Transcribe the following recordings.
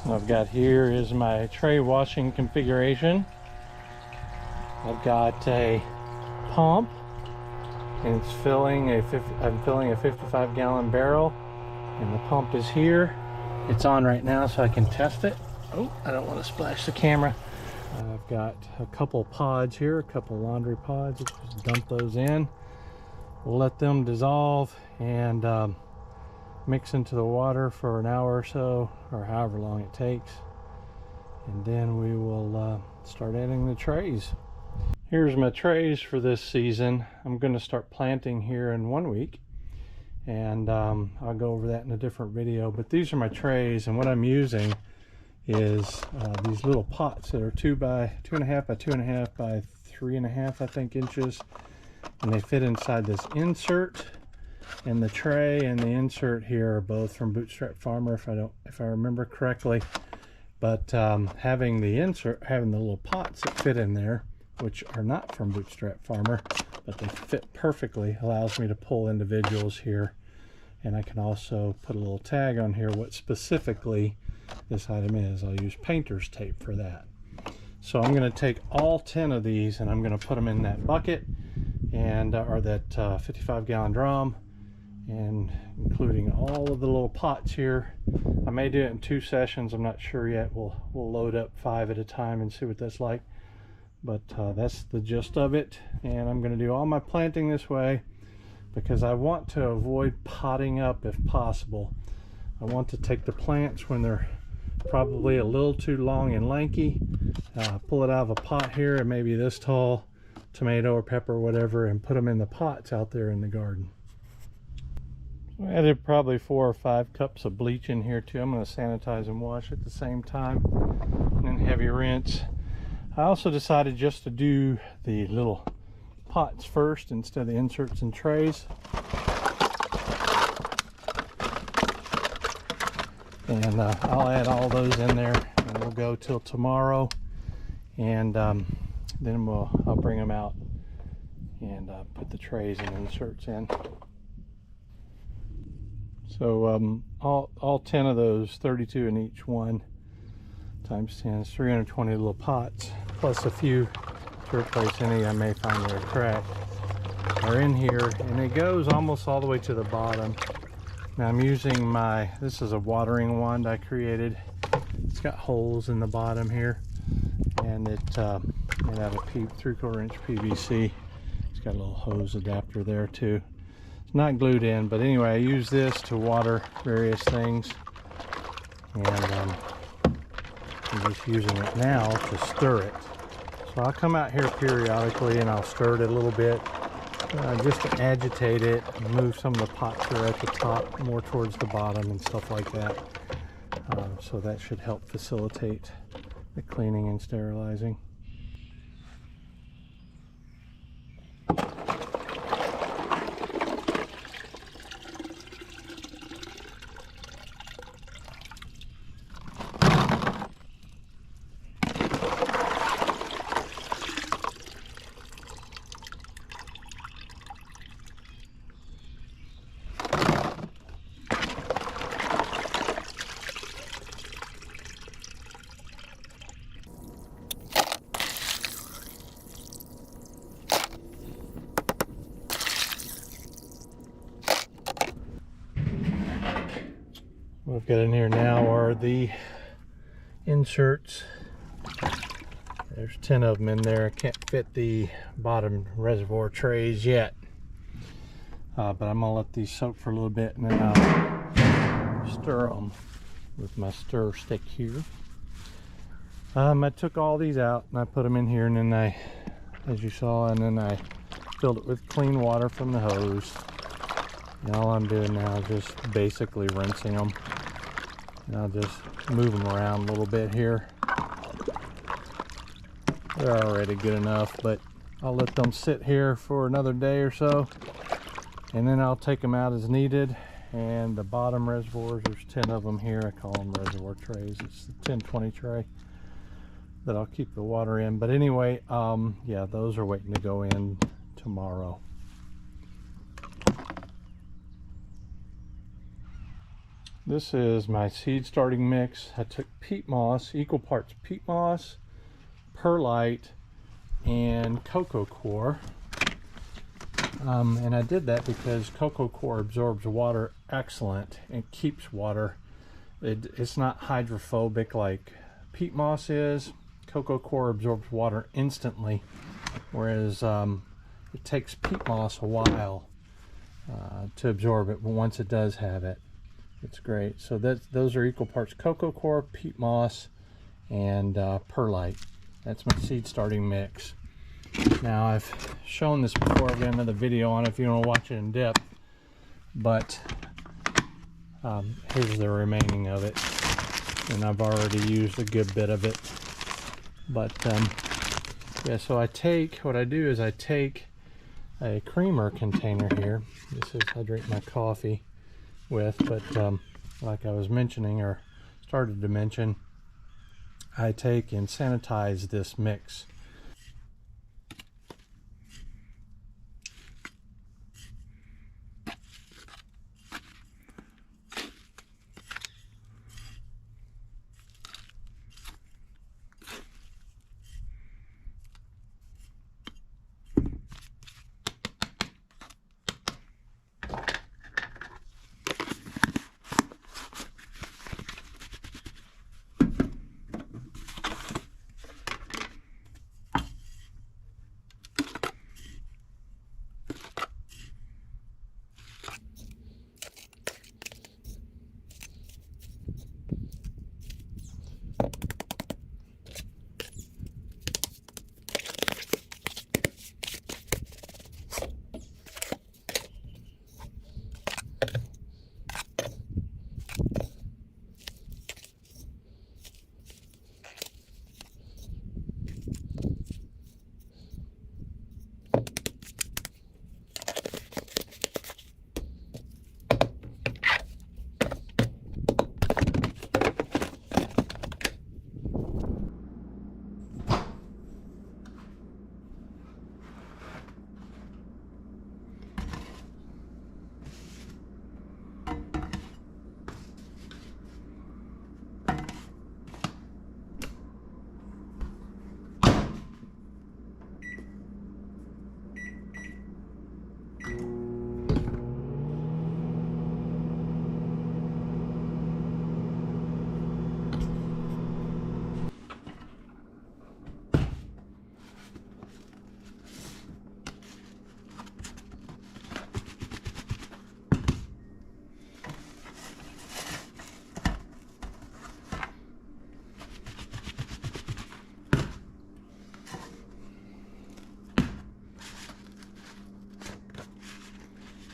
What I've got here is my tray washing configuration. I've got a pump, and it's filling I'm filling a 55-gallon barrel, and the pump is here. It's on right now so I can test it. Oh, I don't want to splash the camera. I've got a couple pods here, a couple laundry pods. Just dump those in. We'll let them dissolve and mix into the water for an hour or so, or however long it takes, and then we will start adding the trays. Here's my trays for this season. I'm going to start planting here in 1 week, and I'll go over that in a different video. But these are my trays, and what I'm using is these little pots that are 2.5 by 2.5 by 3.5, I think, inches, and they fit inside this insert. And the tray and the insert here are both from Bootstrap Farmer, if I remember correctly. But having the little pots that fit in there, which are not from Bootstrap Farmer, but they fit perfectly, allows me to pull individuals here. And I can also put a little tag on here what specifically this item is. I'll use painter's tape for that. So I'm going to take all 10 of these and I'm going to put them in that bucket, and or that 55-gallon drum, and including all of the little pots here. I may do it in 2 sessions, I'm not sure yet. We'll load up 5 at a time and see what that's like. But that's the gist of it, and I'm going to do all my planting this way because I want to avoid potting up if possible. I want to take the plants when they're probably a little too long and lanky, pull it out of a pot here, and maybe this tall, tomato or pepper or whatever, and put them in the pots out there in the garden. I added probably 4 or 5 cups of bleach in here too. I'm going to sanitize and wash at the same time, and then heavy rinse. I also decided just to do the little pots first instead of the inserts and trays. And I'll add all those in there, and we'll go till tomorrow, and then I'll bring them out and put the trays and inserts in. So all 10 of those, 32 in each one, times 10 is 320 little pots, plus a few to replace any I may find that are cracked, are in here, and it goes almost all the way to the bottom. Now I'm using this is a watering wand I created. It's got holes in the bottom here, and it have a 3/4 inch PVC. It's got a little hose adapter there too. It's not glued in, but anyway, I use this to water various things, and I'm just using it now to stir it. So I'll come out here periodically and I'll stir it a little bit, just to agitate it and move some of the pots that are at the top more towards the bottom and stuff like that. So that should help facilitate the cleaning and sterilizing. What I've got in here now are the inserts. There's 10 of them in there. I can't fit the bottom reservoir trays yet, but I'm gonna let these soak for a little bit, and then I'll stir them with my stir stick here. I took all these out and I put them in here, and then as you saw, and then I filled it with clean water from the hose. And all I'm doing now is just basically rinsing them. And I'll just move them around a little bit here. They're already good enough, but I'll let them sit here for another day or so, and then I'll take them out as needed. And the bottom reservoirs, there's 10 of them here. I call them reservoir trays. It's the 10-20 tray that I'll keep the water in. But anyway, yeah, those are waiting to go in tomorrow. This is my seed starting mix. I took peat moss, equal parts peat moss, perlite, and cocoa coir. And I did that because cocoa coir absorbs water excellent and keeps water. It's not hydrophobic like peat moss is. Cocoa coir absorbs water instantly, whereas it takes peat moss a while to absorb it, but once it does have it, it's great. So those are equal parts cocoa coir, peat moss, and perlite. That's my seed starting mix. Now, I've shown this before. I've got another video on it if you want to watch it in depth, but here's the remaining of it, and I've already used a good bit of it. But yeah, so what I do is I take a creamer container here. This is I drink my coffee with, but like I was mentioning, or started to mention, I take and sanitize this mix.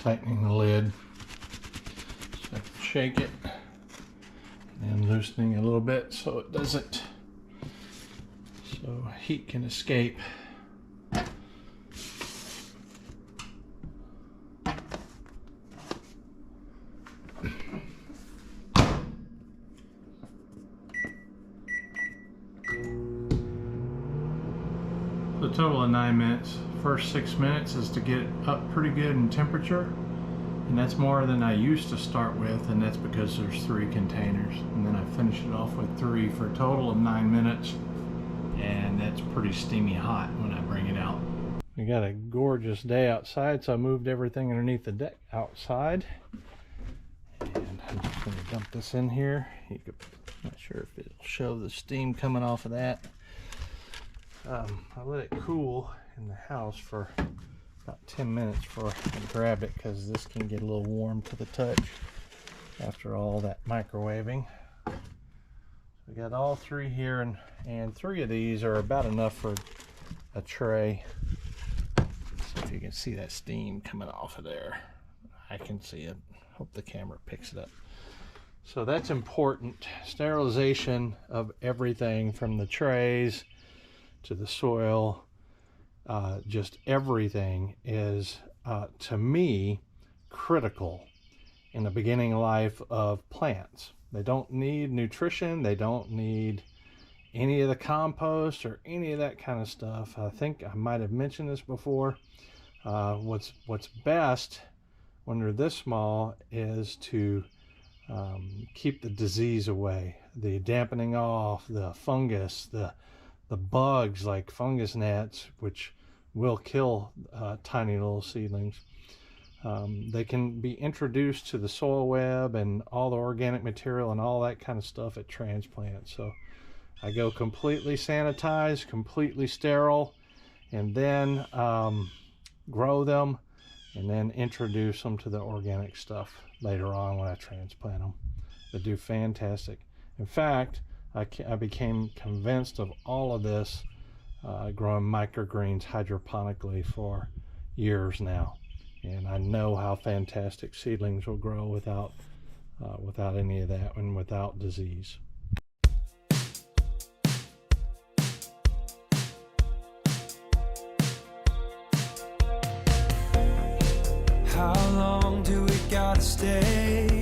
Tightening the lid so I can shake it, and loosening it a little bit so it doesn't, so heat can escape. So a total of 9 minutes. First 6 minutes is to get it up pretty good in temperature, and that's more than I used to start with, and that's because there's 3 containers, and then I finish it off with 3 for a total of 9 minutes, and that's pretty steamy hot when I bring it out. We got a gorgeous day outside, so I moved everything underneath the deck outside, and I'm just going to dump this in here. Not sure if it'll show the steam coming off of that. I let it cool in the house for about 10 minutes before I grab it, because this can get a little warm to the touch after all that microwaving. So we got all 3 here, and 3 of these are about enough for a tray. So if you can see that steam coming off of there, I can see it. Hope the camera picks it up. So that's important. Sterilization of everything from the trays to the soil. Just everything is, to me, critical in the beginning life of plants. They don't need nutrition. They don't need any of the compost or any of that kind of stuff. I think I might have mentioned this before. What's best when they're this small is to keep the disease away, the dampening off, the fungus, the bugs like fungus gnats, which will kill tiny little seedlings. They can be introduced to the soil web and all the organic material and all that kind of stuff at transplant. So I go completely sanitized, completely sterile, and then grow them and then introduce them to the organic stuff later on when I transplant them. They do fantastic. In fact, I became convinced of all of this growing microgreens hydroponically for years now. And I know how fantastic seedlings will grow without any of that and without disease. How long do we gotta stay?